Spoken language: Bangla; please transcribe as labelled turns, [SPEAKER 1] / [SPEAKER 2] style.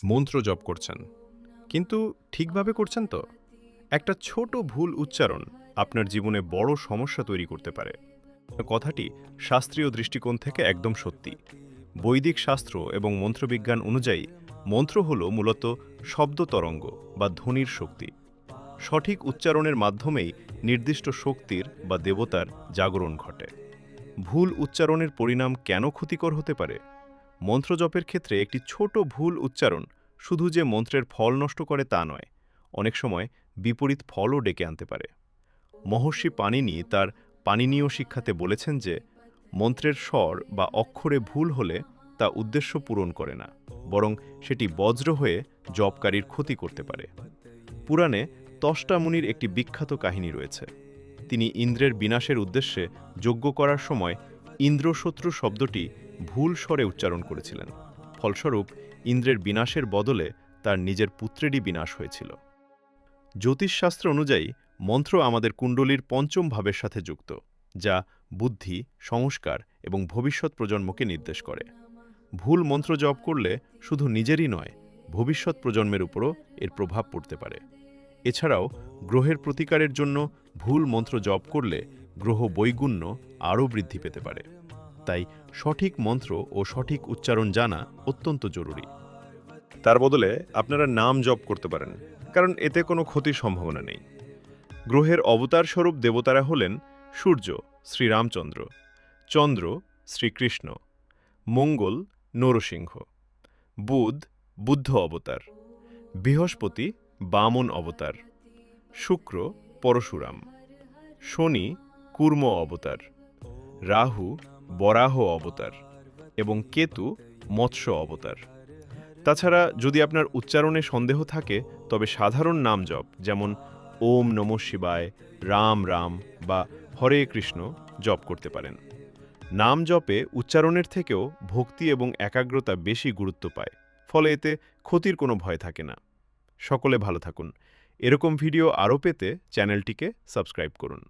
[SPEAKER 1] মন্ত্র জপ করছেন, কিন্তু ঠিকভাবে করছেন তো? একটা ছোট ভুল উচ্চারণ আপনার জীবনে বড় সমস্যা তৈরি করতে পারে। কথাটি শাস্ত্রীয় দৃষ্টিকোণ থেকে একদম সত্যি। বৈদিক শাস্ত্র এবং মন্ত্রবিজ্ঞান অনুযায়ী মন্ত্র হল মূলত শব্দ তরঙ্গ বা ধ্বনির শক্তি। সঠিক উচ্চারণের মাধ্যমেই নির্দিষ্ট শক্তির বা দেবতার জাগরণ ঘটে। ভুল উচ্চারণের পরিণাম কেন ক্ষতিকর হতে পারে? মন্ত্রজপের ক্ষেত্রে একটি ছোট ভুল উচ্চারণ শুধু যে মন্ত্রের ফল নষ্ট করে তা নয়, অনেক সময় বিপরীত ফলও ডেকে আনতে পারে। মহর্ষি পাণিনি তার পাণিনীয় শিক্ষাতে বলেছেন যে মন্ত্রের স্বর বা অক্ষরে ভুল হলে তা উদ্দেশ্য পূরণ করে না, বরং সেটি বজ্র হয়ে জপকারীর ক্ষতি করতে পারে। পুরাণে ত্বষ্টা মুনির একটি বিখ্যাত কাহিনী রয়েছে। তিনি ইন্দ্রের বিনাশের উদ্দেশ্যে যজ্ঞ করার সময় ইন্দ্রশত্রু শব্দটি ভুল স্বরে উচ্চারণ করেছিলেন। ফলস্বরূপ ইন্দ্রের বিনাশের বদলে তার নিজের পুত্রেরই বিনাশ হয়েছিল। জ্যোতিষশাস্ত্র অনুযায়ী মন্ত্র আমাদের কুণ্ডলীর পঞ্চম ভাবের সাথে যুক্ত, যা বুদ্ধি, সংস্কার এবং ভবিষ্যৎ প্রজন্মকে নির্দেশ করে। ভুল মন্ত্র জপ করলে শুধু নিজেরই নয়, ভবিষ্যৎ প্রজন্মের উপরও এর প্রভাব পড়তে পারে। এছাড়াও গ্রহের প্রতিকারের জন্য ভুল মন্ত্র জপ করলে গ্রহ বৈগুণ্য আরও বৃদ্ধি পেতে পারে। তাই সঠিক মন্ত্র ও সঠিক উচ্চারণ জানা অত্যন্ত জরুরি। তার বদলে আপনারা নাম জপ করতে পারেন, কারণ এতে কোনো ক্ষতির সম্ভাবনা নেই। গ্রহের অবতার স্বরূপ দেবতারা হলেন সূর্য, শ্রীরামচন্দ্র; চন্দ্র, শ্রীকৃষ্ণ; মঙ্গল, নরসিংহ; বুধ, বুদ্ধ অবতার; বৃহস্পতি, বামন অবতার; শুক্র, পরশুরাম; শনি, কূর্ম অবতার; রাহু, বরাহ অবতার এবং কেতু, মৎস্য অবতার। তাছাড়া যদি আপনার উচ্চারণে সন্দেহ থাকে, তবে সাধারণ নাম জপ, যেমন ওম নমঃ শিবায়, রাম রাম বা হরে কৃষ্ণ জপ করতে পারেন। নাম জপে উচ্চারণের থেকেও ভক্তি এবং একাগ্রতা বেশি গুরুত্ব পায়, ফলে এতে ক্ষতির কোনো ভয় থাকে না। সকলে ভালো থাকুন। এরকম ভিডিও আরও পেতে চ্যানেলটিকে সাবস্ক্রাইব করুন।